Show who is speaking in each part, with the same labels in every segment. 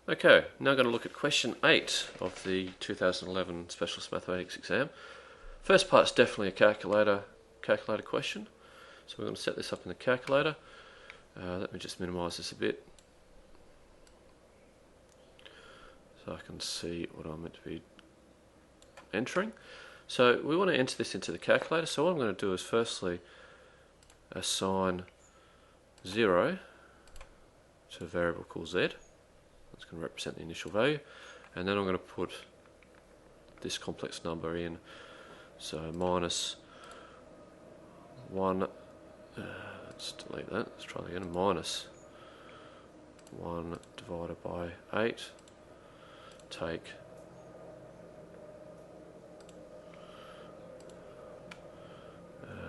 Speaker 1: Okay, now going to look at question 8 of the 2011 Specialist Mathematics exam. First part's definitely a calculator question, so we're going to set this up in the calculator. Let me just minimise this a bit so I can see what I'm meant to be entering. So we want to enter this into the calculator, so what I'm going to do is firstly assign 0 to a variable called z. That's going to represent the initial value, and then I'm going to put this complex number in, so minus 1, let's delete that, let's try that again, minus 1 divided by 8, take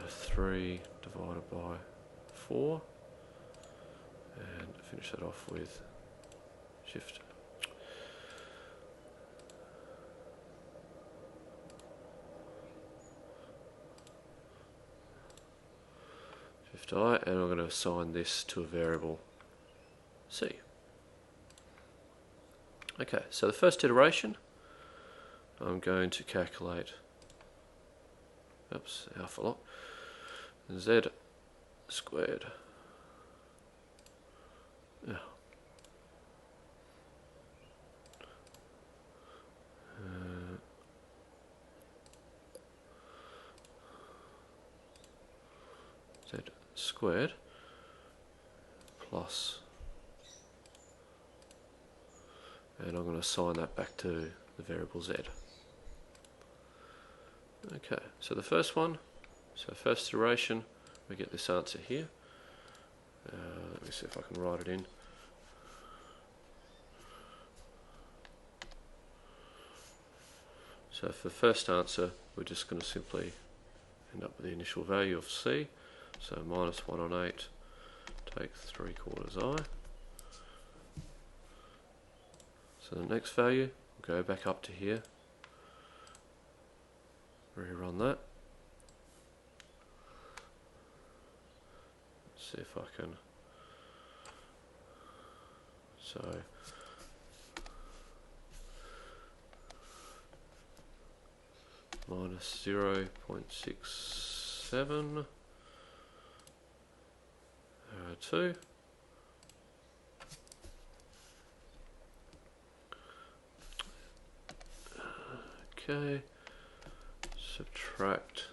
Speaker 1: 3 divided by 4, and finish that off with shift. Shift I, and I'm going to assign this to a variable C. Okay, so the first iteration, I'm going to calculate, alpha lock, z squared. Z squared plus, and I'm going to assign that back to the variable z. Okay, so the first one, so first iteration, we get this answer here. Let me see if I can write it in. So for the first answer, we're just going to simply end up with the initial value of C. So minus 1 on 8, take 3/4 I. So the next value, we'll go back up to here, rerun that. Let's see if I can, so minus 0.67 2. Okay, subtract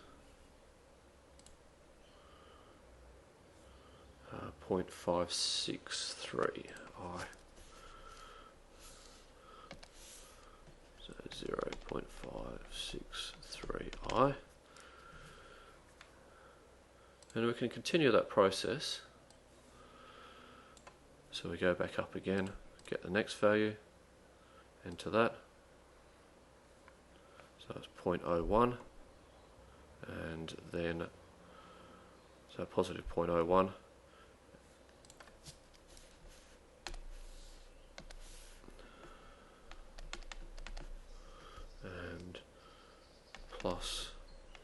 Speaker 1: 0.563 I. So 0.563 I. And we can continue that process. So we go back up again, get the next value, enter that. So it's 0.01, and then, so positive 0.01, and plus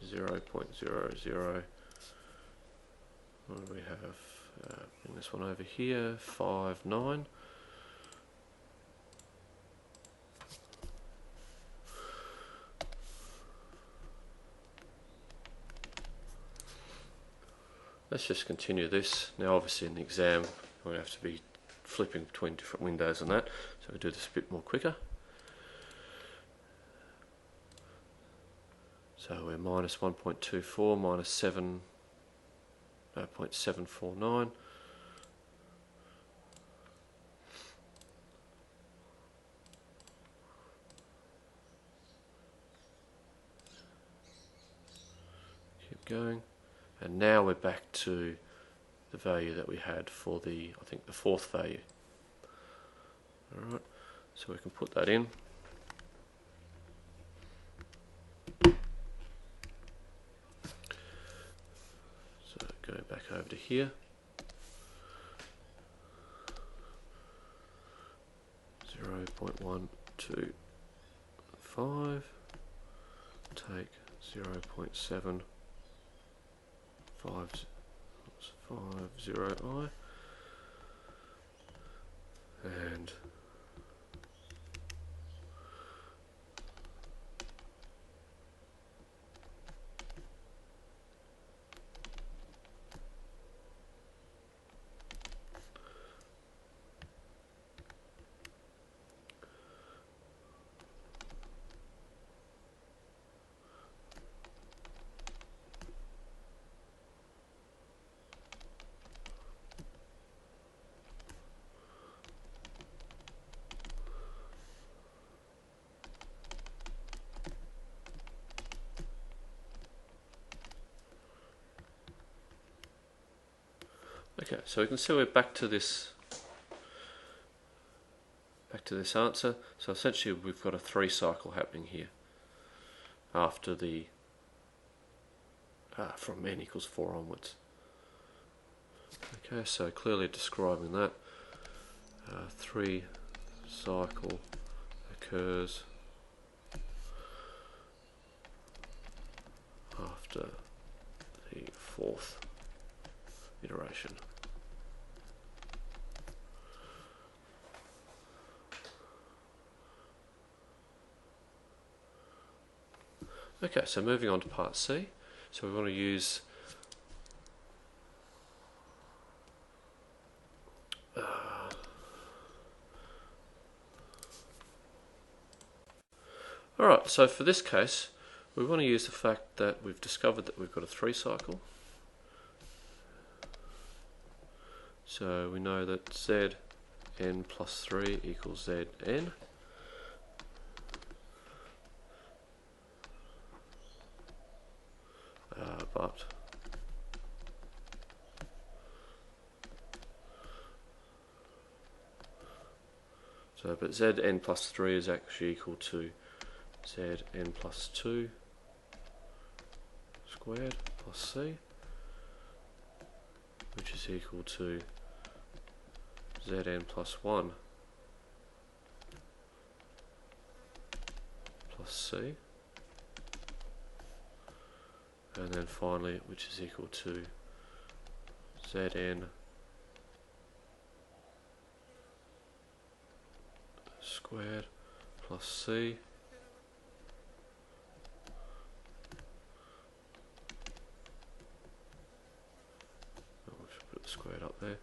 Speaker 1: 0.00. What do we have? Bring this one over here, 59. Let's just continue this. Now obviously in the exam we have to be flipping between different windows and that, so we do this a bit more quicker. So we're minus 1.24 minus 0.749. Keep going. And now we're back to the value that we had for the, I think, the fourth value. Alright, so we can put that in. So go back over to here. 0.125, take 0.750 I, and Okay, so we can see we're back to this answer. So essentially we've got a 3 cycle happening here after the from n equals 4 onwards. Okay, so clearly describing that 3 cycle occurs after the 4th iteration. Okay, so moving on to part C. So we want to use alright, so for this case we want to use the fact that we've discovered that we've got a 3 cycle. So we know that Zn plus 3 equals Zn. But Zn plus 3 is actually equal to Zn plus 2 squared plus C, which is equal to Zn plus 1 plus C, and then finally which is equal to Zn squared plus C we should put the squared up there,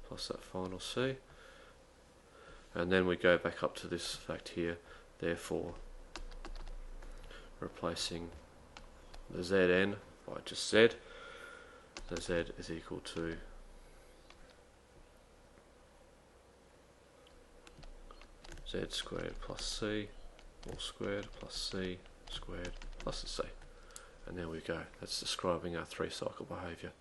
Speaker 1: plus that final C, and then we go back up to this fact here, therefore replacing the Zn by just Z, so Z is equal to Z squared plus C all squared plus C squared plus the C. And there we go. That's describing our 3 cycle behaviour.